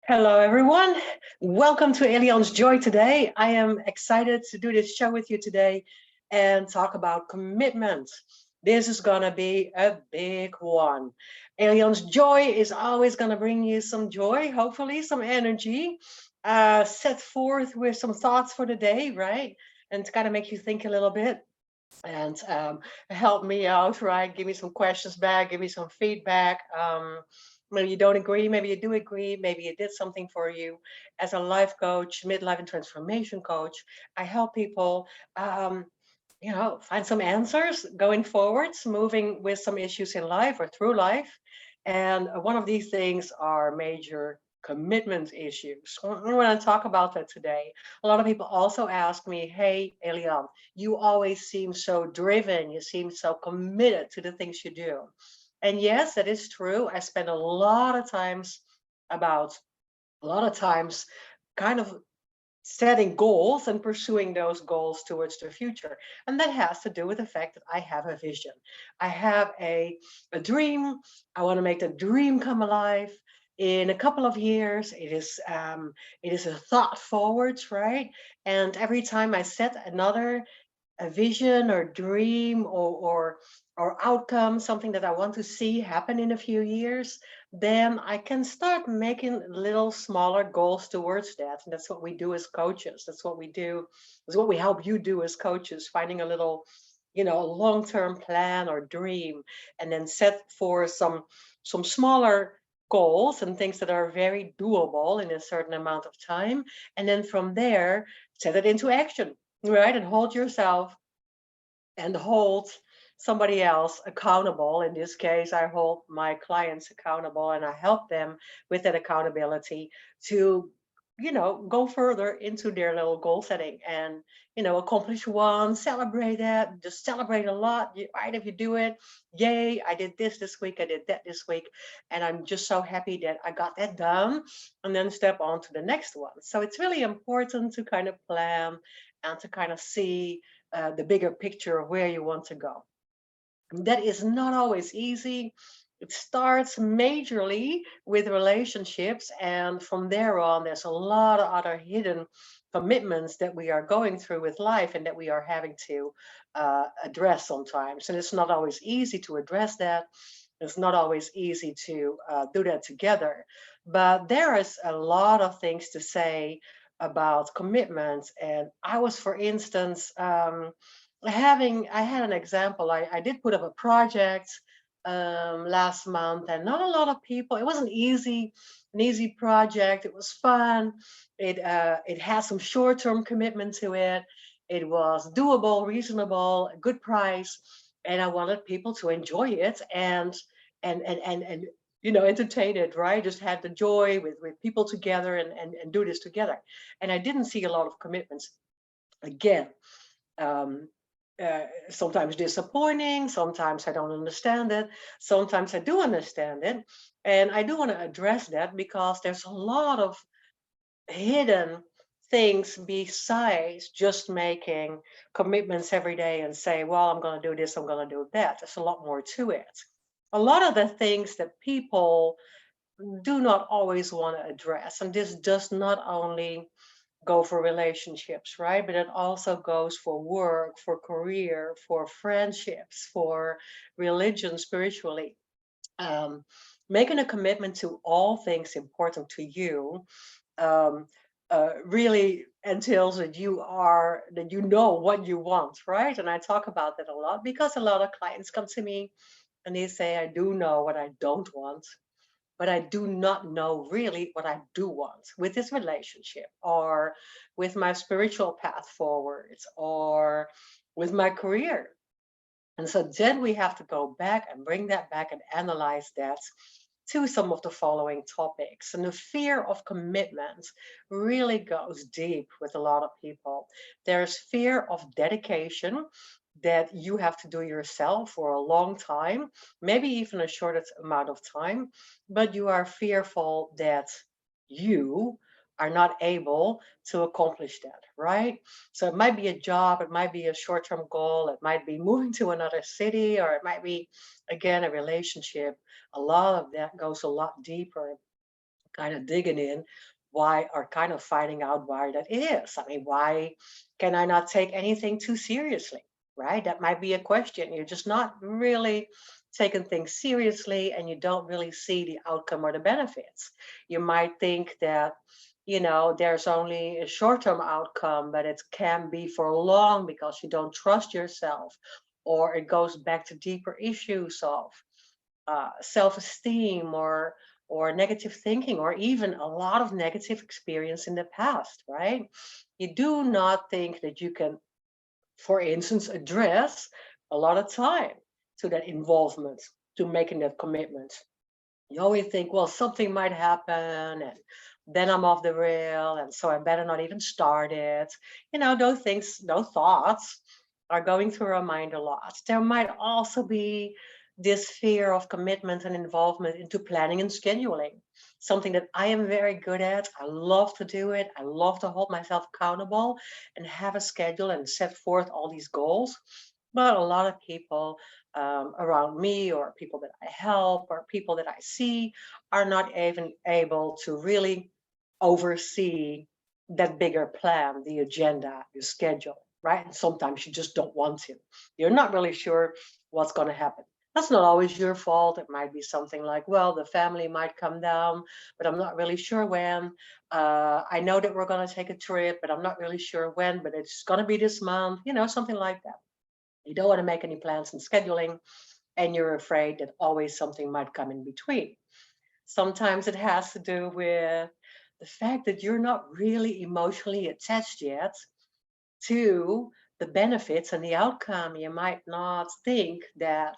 Hello, everyone. Welcome to Allianz Joy today. I am excited to do this show with you today and talk about commitment. This is going to be a big one. Allianz Joy is always going to bring you some joy, hopefully, some energy, set forth with some thoughts for the day, right? And to kind of make you think a little bit and help me out, right? Give me some questions back, give me some feedback. Maybe you don't agree, maybe you do agree, maybe it did something for you. As a life coach, midlife and transformation coach, I help people, find some answers going forwards, moving with some issues in life or through life. And one of these things are major commitment issues. We want to talk about that today. A lot of people also ask me, hey, Elian, you always seem so driven. You seem so committed to the things you do. And yes, that is true. I spend about a lot of times kind of setting goals and pursuing those goals towards the future. And that has to do with the fact that I have a vision. I have a dream. I want to make the dream come alive. In a couple of years, it is a thought forwards, right? And every time I set another a vision or dream or outcome, something that I want to see happen in a few years, then I can start making little smaller goals towards that. And that's what we do as coaches. That's what we do. That's what we help you do as coaches, finding a little, long-term plan or dream, and then set for some smaller goals and things that are very doable in a certain amount of time. And then from there, set it into action, right? And hold yourself and hold somebody else accountable. In this case, I hold my clients accountable and I help them with that accountability to, go further into their little goal setting and, accomplish one, celebrate that, just celebrate a lot, right? If you do it, yay, I did this week, I did that this week. And I'm just so happy that I got that done and then step on to the next one. So it's really important to kind of plan and to kind of see the bigger picture of where you want to go. That is not always easy. It starts majorly with relationships, and from there on, there's a lot of other hidden commitments that we are going through with life and that we are having to address sometimes. And it's not always easy to address that. It's not always easy to do that together. But there is a lot of things to say about commitments. And I was, for instance, I had an example. I did put up a project last month, and not a lot of people. It wasn't an easy project. It was fun. It had some short-term commitment to it. It was doable, reasonable, a good price, and I wanted people to enjoy it and entertain it, right? Just have the joy with people together and do this together. And I didn't see a lot of commitments. Again, um, sometimes disappointing, sometimes I don't understand it, sometimes I do understand it. And I do want to address that because there's a lot of hidden things besides just making commitments every day and say, well, I'm going to do this, I'm going to do that. There's a lot more to it. A lot of the things that people do not always want to address, and this does not only go for relationships, right? But it also goes for work, for career, for friendships, for religion, spiritually. Um, Making a commitment to all things important to you um, really entails that you know what you want, right? And I talk about that a lot because a lot of clients come to me and they say, I do know what I don't want, but I do not know really what I do want with this relationship or with my spiritual path forwards or with my career. And so then we have to go back and bring that back and analyze that to some of the following topics. And the fear of commitment really goes deep with a lot of people. There's fear of dedication that you have to do yourself for a long time, maybe even a shorter amount of time, but you are fearful that you are not able to accomplish that, right? So it might be a job, it might be a short term goal, it might be moving to another city, or it might be, again, a relationship. A lot of that goes a lot deeper kind of digging in why, or kind of finding out why that is. I mean, why can I not take anything too seriously? Right? That might be a question. You're just not really taking things seriously and you don't really see the outcome or the benefits. You might think that, there's only a short-term outcome, but it can be for long because you don't trust yourself, or it goes back to deeper issues of self-esteem, or negative thinking, or even a lot of negative experience in the past, right? You do not think that you can, for instance, address a lot of time to that involvement, to making that commitment. You always think, well, something might happen, and then I'm off the rail, and so I better not even start it. Those things, those thoughts are going through our mind a lot. There might also be this fear of commitment and involvement into planning and scheduling, something that I am very good at. I love to do it. I love to hold myself accountable and have a schedule and set forth all these goals. But a lot of people around me, or people that I help, or people that I see, are not even able to really oversee that bigger plan, the agenda, the schedule, right? And sometimes you just don't want to. You're not really sure what's going to happen. That's not always your fault. It might be something like, well, the family might come down, but I'm not really sure when. I know that we're going to take a trip, but I'm not really sure when, but it's going to be this month, something like that. You don't want to make any plans and scheduling, and you're afraid that always something might come in between. Sometimes it has to do with the fact that you're not really emotionally attached yet to the benefits and the outcome. You might not think that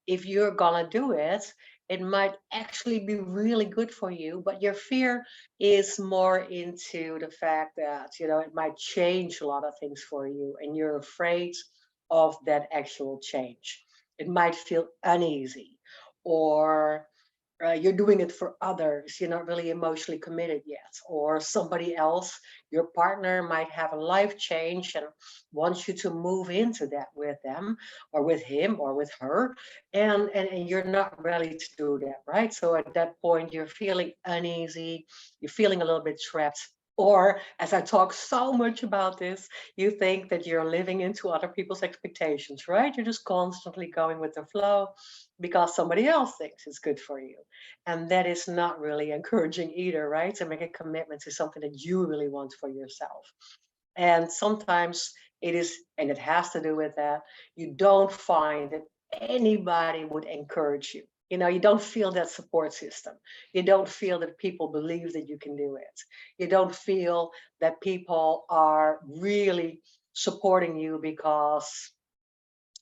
if you're gonna do it, it might actually be really good for you, but your fear is more into the fact that, it might change a lot of things for you, and you're afraid of that actual change. It might feel uneasy, or you're doing it for others. You're not really emotionally committed yet, or somebody else, your partner, might have a life change and wants you to move into that with them, or with him, or with her, and you're not ready to do that, right? So at that point, you're feeling uneasy, you're feeling a little bit trapped. Or, as I talk so much about this, you think that you're living into other people's expectations, right? You're just constantly going with the flow because somebody else thinks it's good for you. And that is not really encouraging either, right? To make a commitment to something that you really want for yourself. And sometimes it is, and it has to do with that, you don't find that anybody would encourage you. You don't feel that support system. You don't feel that people believe that you can do it. You don't feel that people are really supporting you, because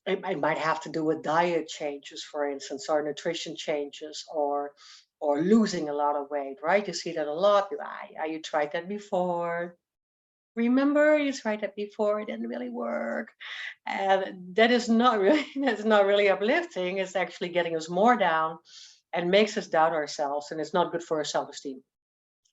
it might have to do with diet changes, for instance, or nutrition changes, or losing a lot of weight, right? You see that a lot. You tried that before. Remember, you tried that before, it didn't really work. And that is not really that's not really uplifting. It's actually getting us more down and makes us doubt ourselves, and it's not good for our self-esteem.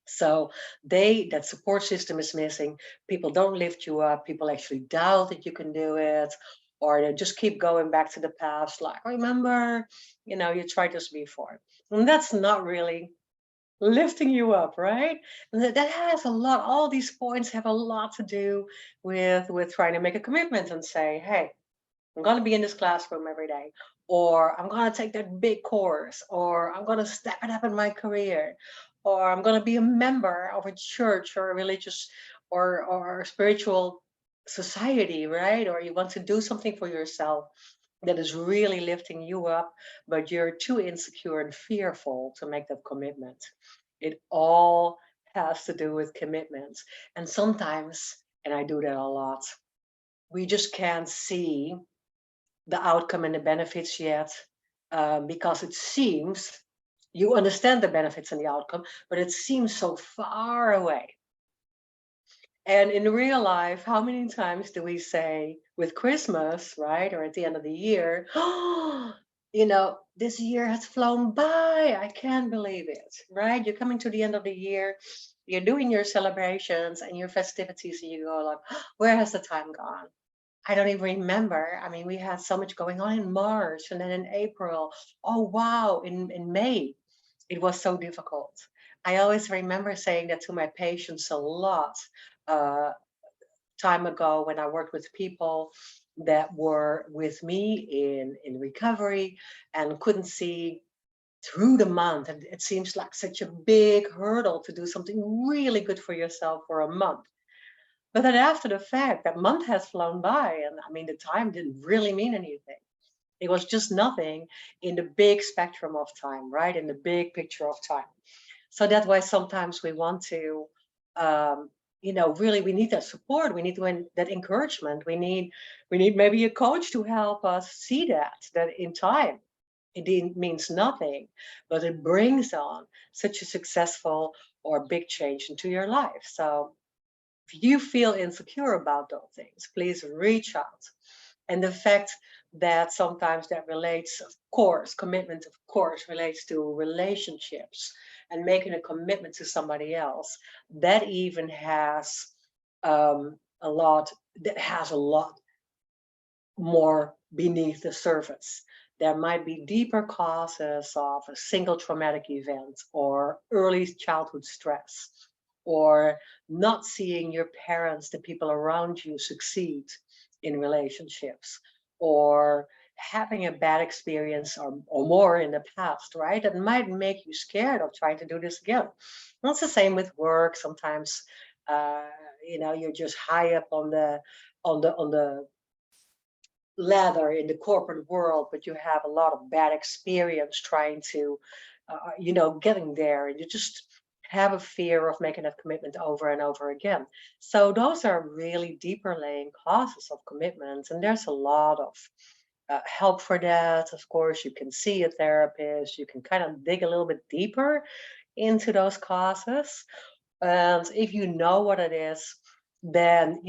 So that support system is missing. People don't lift you up. People actually doubt that you can do it, or they just keep going back to the past. Like, remember, you tried this before, and that's not really lifting you up, right? And that has a lot. All these points have a lot to do with trying to make a commitment and say, hey, I'm going to be in this classroom every day, or I'm going to take that big course, or I'm going to step it up in my career, or I'm going to be a member of a church, or a religious, or a spiritual society, right? Or you want to do something for yourself that is really lifting you up, but you're too insecure and fearful to make that commitment. It all has to do with commitments. And sometimes, and I do that a lot, we just can't see the outcome and the benefits yet, because it seems you understand the benefits and the outcome, but it seems so far away. And in real life, how many times do we say with Christmas, right, or at the end of the year, oh, this year has flown by. I can't believe it, right? You're coming to the end of the year, you're doing your celebrations and your festivities, and you go like, where has the time gone? I don't even remember. I mean, we had so much going on in March, and then in April. Oh, wow. In May, it was so difficult. I always remember saying that to my patients a lot. Uh, Time ago when I worked with people that were with me in recovery and couldn't see through the month. And it seems like such a big hurdle to do something really good for yourself for a month. But then after the fact, that month has flown by, and I mean, the time didn't really mean anything. It was just nothing in the big spectrum of time, right? In the big picture of time. So that's why sometimes we want to, um, really we need that support. We need that encouragement. We need maybe a coach to help us see that in time means nothing, but it brings on such a successful or big change into your life. So if you feel insecure about those things, please reach out. And the fact that sometimes that relates, of course, commitment, of course, relates to relationships and making a commitment to somebody else, that even has a lot, that has a lot more beneath the surface. There might be deeper causes of a single traumatic event or early childhood stress or not seeing your parents, the people around you succeed in relationships or having a bad experience or more in the past, right? That might make you scared of trying to do this again. That's the same with work. Sometimes, uh, you're just high up on the ladder in the corporate world, but you have a lot of bad experience trying to, getting there, and you just have a fear of making that commitment over and over again. So those are really deeper laying causes of commitment, and there's a lot of help for that. Of course, you can see a therapist. You can kind of dig a little bit deeper into those causes, and if you know what it is, then,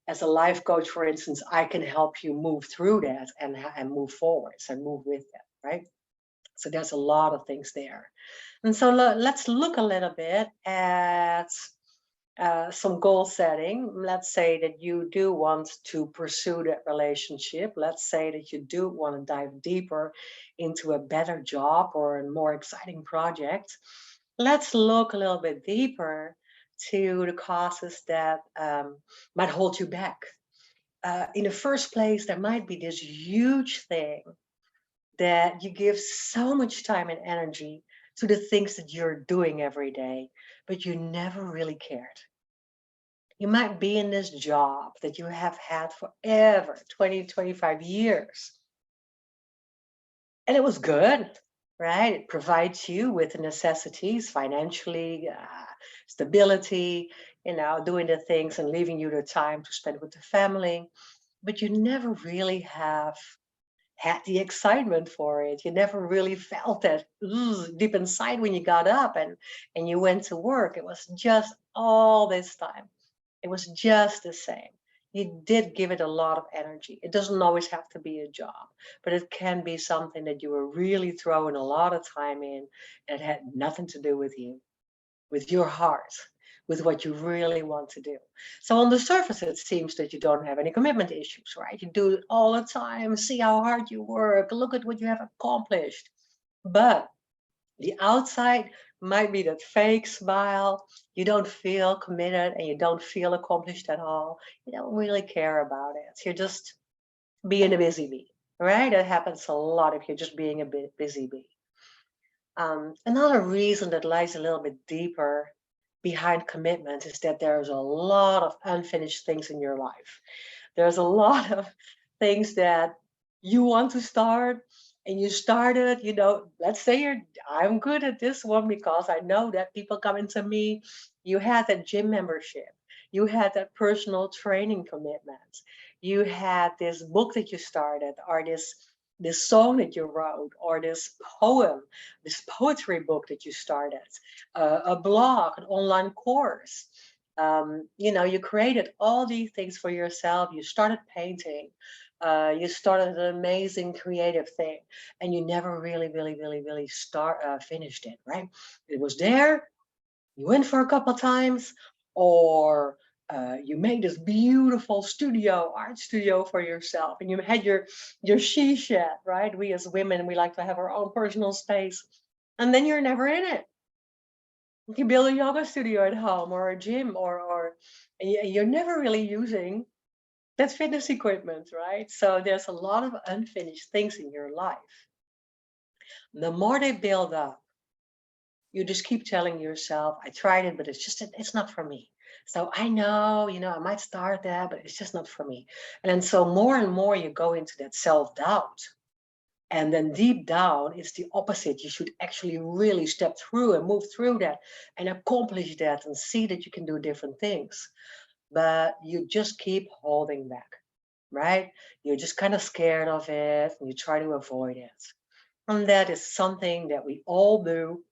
as a life coach, for instance, I can help you move through that and move forwards and move with that, right? So there's a lot of things there. And so let's look a little bit at some goal setting. Let's say that you do want to pursue that relationship. Let's say that you do want to dive deeper into a better job or a more exciting project. Let's look a little bit deeper to the causes that might hold you back. In the first place, there might be this huge thing that you give so much time and energy to the things that you're doing every day, but you never really cared. You might be in this job that you have had forever, 20, 25 years, and it was good, right? It provides you with the necessities financially, stability, doing the things and leaving you the time to spend with the family. But you never really have had the excitement for it. You never really felt that deep inside when you got up and you went to work. It was just all this time. It was just the same. You did give it a lot of energy. It doesn't always have to be a job, but it can be something that you were really throwing a lot of time in and it had nothing to do with you, with your heart, with what you really want to do. So on the surface, it seems that you don't have any commitment issues, right? You do it all the time, see how hard you work, look at what you have accomplished. But the outside might be that fake smile. You don't feel committed and you don't feel accomplished at all. You don't really care about it. You're just being a busy bee, right? It happens a lot if you're just being a bit busy bee. Another reason that lies a little bit deeper behind commitment is that there's a lot of unfinished things in your life. There's a lot of things that you want to start and you started, let's say I'm good at this one because I know that people coming to me. You had that gym membership. You had that personal training commitment. You had this book that you started or this song that you wrote or this poem, this poetry book that you started, a blog, an online course. You created all these things for yourself. You started painting. You started an amazing creative thing, and you never really, really, really, really finished it. Right? It was there. You went for a couple times, or you made this beautiful art studio for yourself, and you had your she shed. Right? We as women, we like to have our own personal space, and then you're never in it. You build a yoga studio at home or a gym or and you're never really using that fitness equipment, right? So there's a lot of unfinished things in your life. The more they build up, you just keep telling yourself, I tried it, but it's not for me. So I know, I might start that, but it's just not for me. And then so more and more you go into that self-doubt. And then deep down, it's the opposite. You should actually really step through and move through that and accomplish that and see that you can do different things. But you just keep holding back, right? You're just kind of scared of it and you try to avoid it. And that is something that we all do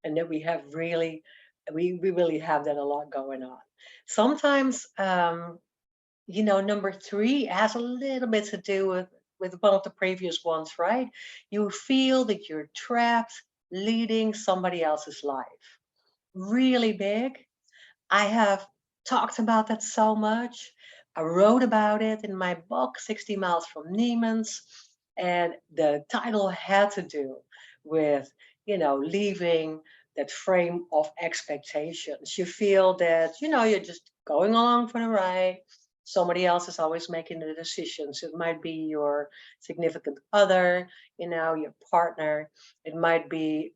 and that we really have that a lot going on. Sometimes, number three has a little bit to do with one of the previous ones, right? You feel that you're trapped leading somebody else's life. Really big. I have talked about that so much. I wrote about it in my book, 60 Miles from Neiman's. And the title had to do with, leaving that frame of expectations. You feel that, you're just going along for the ride. Somebody else is always making the decisions. It might be your significant other, your partner. It might be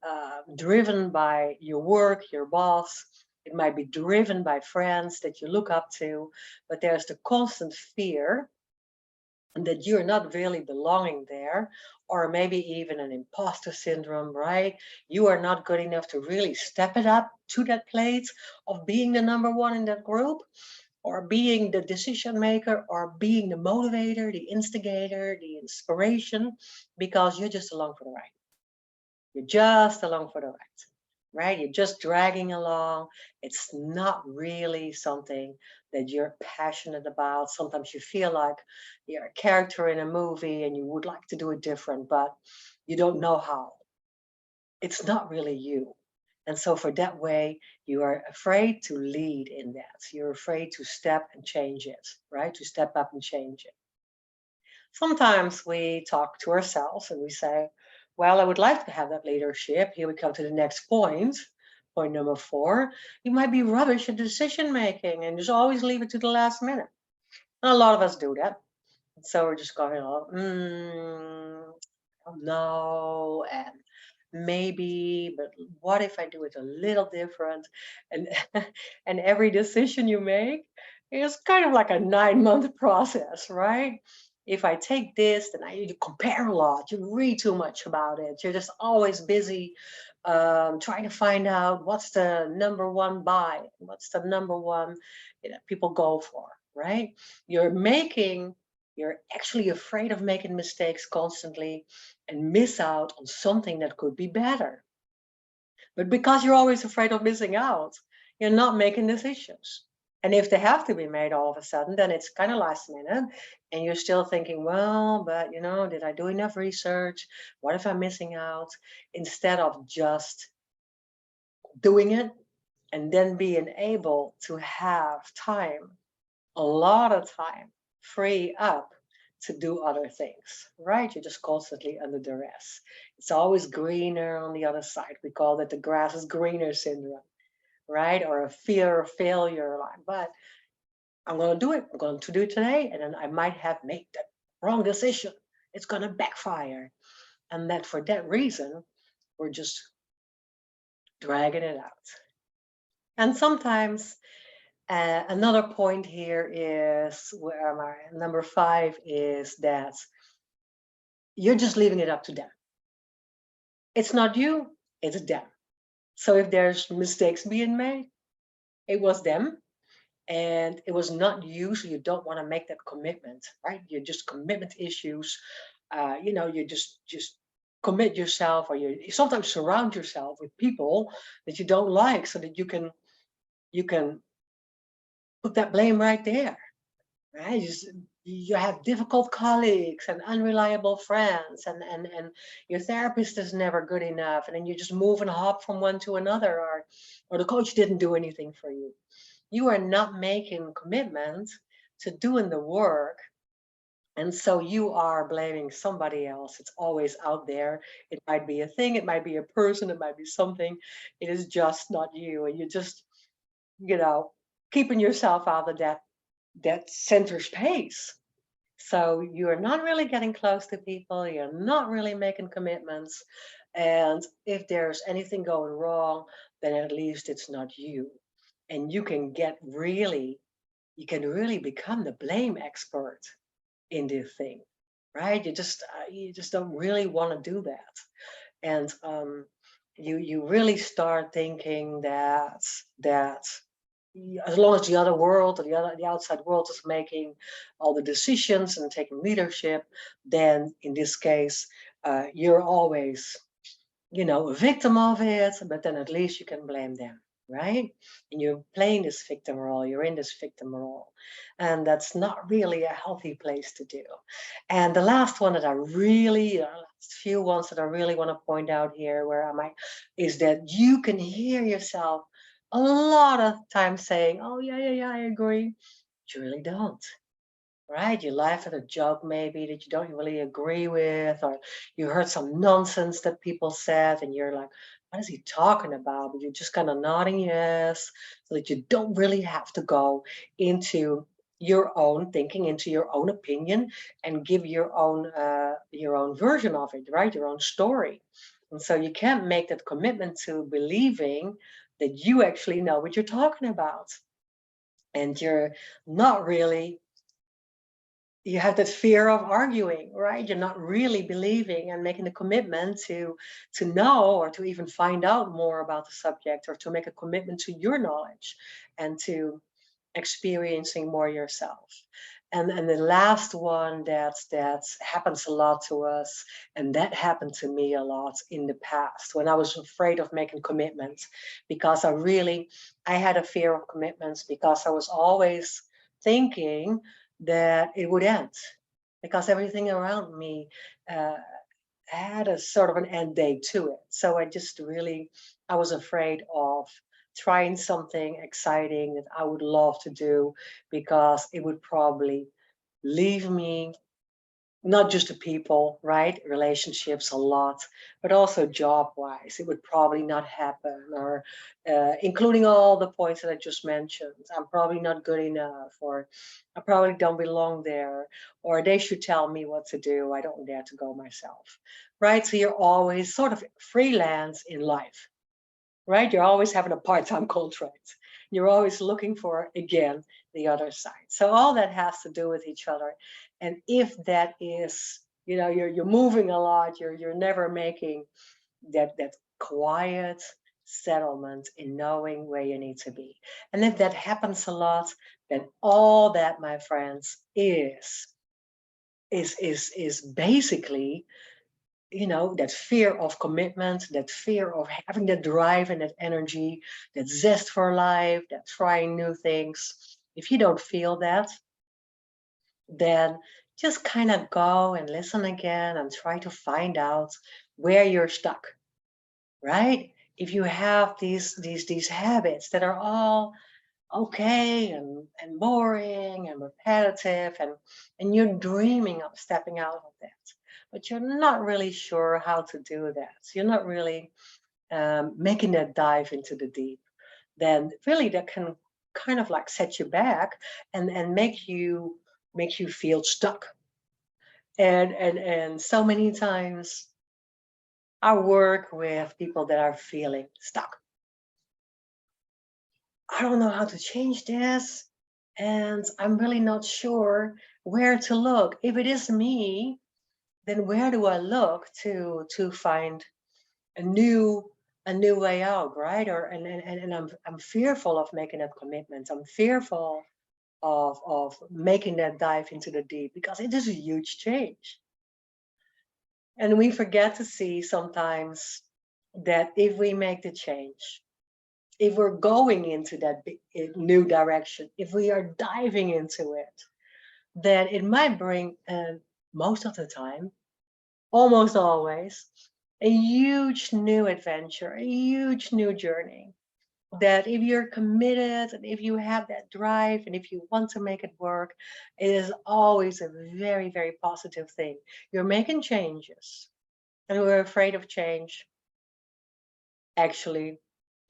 driven by your work, your boss. It might be driven by friends that you look up to, but there's the constant fear that you're not really belonging there, or maybe even an imposter syndrome, right? You are not good enough to really step it up to that plate of being the number one in that group, or being the decision maker, or being the motivator, the instigator, the inspiration, because you're just along for the ride. You're just along for the ride, right? You're just dragging along. It's not really something that you're passionate about. Sometimes you feel like you're a character in a movie and you would like to do it different, but you don't know how. It's not really you. And so, for that way, you are afraid to lead in that. You're afraid to step and change it, right? To step up and change it. Sometimes we talk to ourselves and we say, well, I would like to have that leadership. Here we come to the next point. Point number four, you might be rubbish at decision making and just always leave it to the last minute. And a lot of us do that. So we're just going, oh, I don't know, and maybe, but what if I do it a little different? And and every decision you make is kind of like a 9 month process, right? If I take this, then you compare a lot. You read too much about it. You're just always busy trying to find out what's the number one buy, what's the number one people go for, right? You're making you're actually afraid of making mistakes constantly and miss out on something that could be better. But because you're always afraid of missing out, you're not making decisions. And if they have to be made all of a sudden, then it's kind of last minute. And you're still thinking, well, but did I do enough research? What if I'm missing out? Instead of just doing it and then being able to have time, a lot of time free up to do other things, right? You're just constantly under duress. It's always greener on the other side. We call that the grass is greener syndrome, right? Or a fear of failure. But I'm going to do it. I'm going to do it today. And then I might have made that wrong decision. It's going to backfire. And that for that reason, we're just dragging it out. And sometimes another point here is where am I? Number five is that you're just leaving it up to them. It's not you, it's them. So if there's mistakes being made, it was them and it was not you. So you don't want to make that commitment, right? You're just commitment issues. You just commit yourself, or you sometimes surround yourself with people that you don't like, so that you can put that blame right there, right? You have difficult colleagues and unreliable friends, and your therapist is never good enough, and then you just move and hop from one to another, or the coach didn't do anything for you. You are not making commitment to doing the work And so you are blaming somebody else. It's always out there. It might be a thing, it might be a person, it might be something. It is just not you. And you're just, you know, keeping yourself out of that center space. So you're not really getting close to people, you're not really making commitments. And if there's anything going wrong, then at least it's not you. And you can really become the blame expert in this thing, right? You just don't really want to do that. And you really start thinking that as long as the other world or the outside world is making all the decisions and taking leadership, then in this case, you're always, a victim of it, but then at least you can blame them, right? And you're playing this victim role, you're in this victim role. And that's not really a healthy place to do. And the last one that I really, last few ones that I really want to point out here, where am I, is that you can hear yourself a lot of times saying, oh, yeah, yeah, yeah, I agree. But you really don't. Right? You laugh at a joke maybe that you don't really agree with, or you heard some nonsense that people said, and you're like, what is he talking about? But you're just kind of nodding yes, so that you don't really have to go into your own thinking, into your own opinion, and give your own version of it, right? Your own story. And so you can't make that commitment to believing that you actually know what you're talking about. And you're not really you have that fear of arguing, right? You're not really believing and making a commitment to know or to even find out more about the subject, or to make a commitment to your knowledge and to experiencing more yourself. And the last one that happens a lot to us, and that happened to me a lot in the past when I was afraid of making commitments, because I had a fear of commitments because I was always thinking that it would end, because everything around me uh, had a sort of an end date to it. So I was afraid of trying something exciting that I would love to do, because it would probably leave me, not just the people, right? Relationships a lot, but also job wise. It would probably not happen, or including all the points that I just mentioned. I'm probably not good enough, or I probably don't belong there, or they should tell me what to do. I don't dare to go myself, right? So you're always sort of freelance in life, right? You're always having a part-time contract. You're always looking for, again, the other side. So all that has to do with each other. And if that is, you're moving a lot, you're never making that quiet settlement in knowing where you need to be. And if that happens a lot, then all that, my friends, is basically, that fear of commitment, that fear of having that drive and that energy, that zest for life, that trying new things. If you don't feel that, then just kind of go and listen again and try to find out where you're stuck, right? If you have these habits that are all okay and boring and repetitive, and you're dreaming of stepping out of that, but you're not really sure how to do that, you're not really making that dive into the deep, then really that can kind of like set you back, and make you feel stuck. And so many times I work with people that are feeling stuck. I don't know how to change this, and I'm really not sure where to look. If it is me, then where do I look to find a new a new way out, right? Or and I'm fearful of making that commitment. I'm fearful of making that dive into the deep, because it is a huge change. And we forget to see sometimes that if we make the change, if we're going into that new direction, if we are diving into it, then it might bring, most of the time, almost always, a huge new adventure, a huge new journey, that if you're committed and if you have that drive and if you want to make it work, it is always a very, very positive thing. You're making changes, and we're afraid of change. Actually,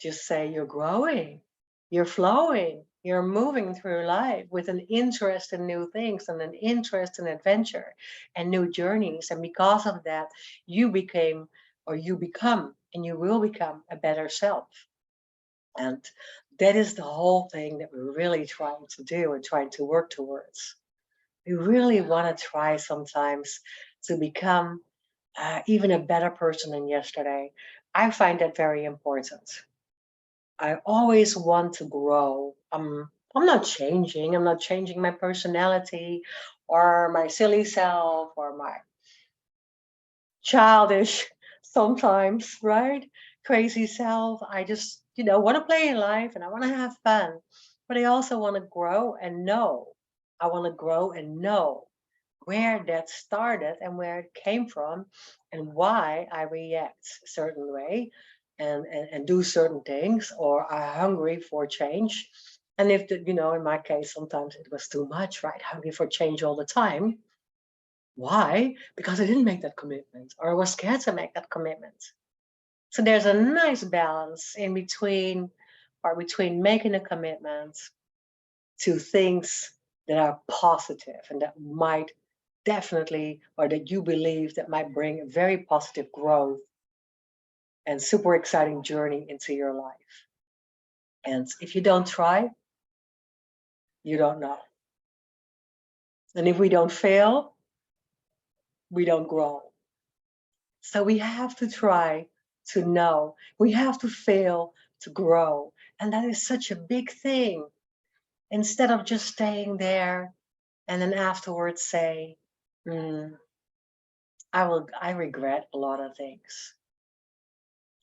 just say you're growing, you're flowing, you're moving through life with an interest in new things and an interest in adventure and new journeys. And because of that, you became or you become and you will become a better self. And that is the whole thing that we're really trying to do and trying to work towards. We really want to try sometimes to become even a better person than yesterday. I find that very important. I always want to grow. I'm not changing. I'm not changing my personality or my silly self or my childish sometimes, right? Crazy self. I just, want to play in life and I want to have fun. But I also want to grow and know. I want to grow and know where that started and where it came from and why I react a certain way and do certain things or are hungry for change. And if in my case, sometimes it was too much, right? Hungry for change all the time. Why? Because I didn't make that commitment or I was scared to make that commitment. So there's a nice balance in between or between making a commitment to things that are positive and that might definitely or that you believe that might bring a very positive growth and super exciting journey into your life. And if you don't try, you don't know. And if we don't fail, we don't grow. So we have to try to know. We have to fail to grow. And that is such a big thing. Instead of just staying there and then afterwards say, "Hmm, I regret a lot of things."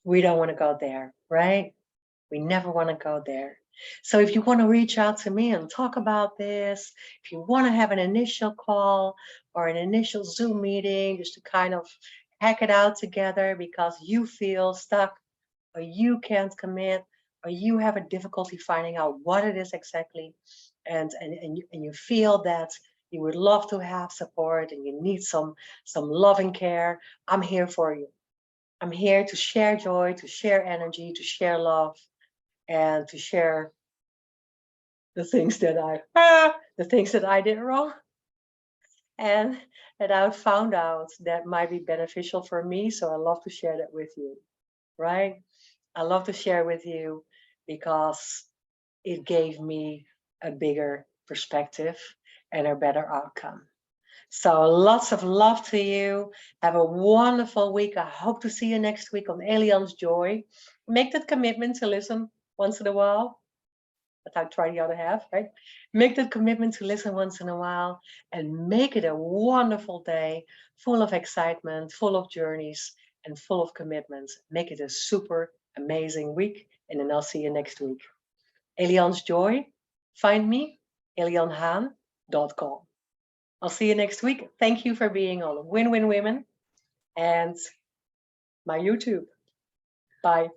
We don't want to go there, right? We never want to go there. So if you want to reach out to me and talk about this, if you want to have an initial call or an initial Zoom meeting just to kind of hack it out together because you feel stuck or you can't commit or you have a difficulty finding out what it is exactly and you feel that you would love to have support and you need some loving care, I'm here for you. I'm here to share joy, to share energy, to share love, and to share the things that I did wrong and that I found out that might be beneficial for me. So I love to share that with you, right? I love to share with you because it gave me a bigger perspective and a better outcome. So lots of love to you. Have a wonderful week. I hope to see you next week on Alien's Joy. Make that commitment to listen once in a while. But I try the other half, right? Make that commitment to listen once in a while and make it a wonderful day, full of excitement, full of journeys, and full of commitments. Make it a super amazing week. And then I'll see you next week. Elian's Joy. Find me, elianhaan.com. I'll see you next week. Thank you for being on Win-Win Women and my YouTube. Bye.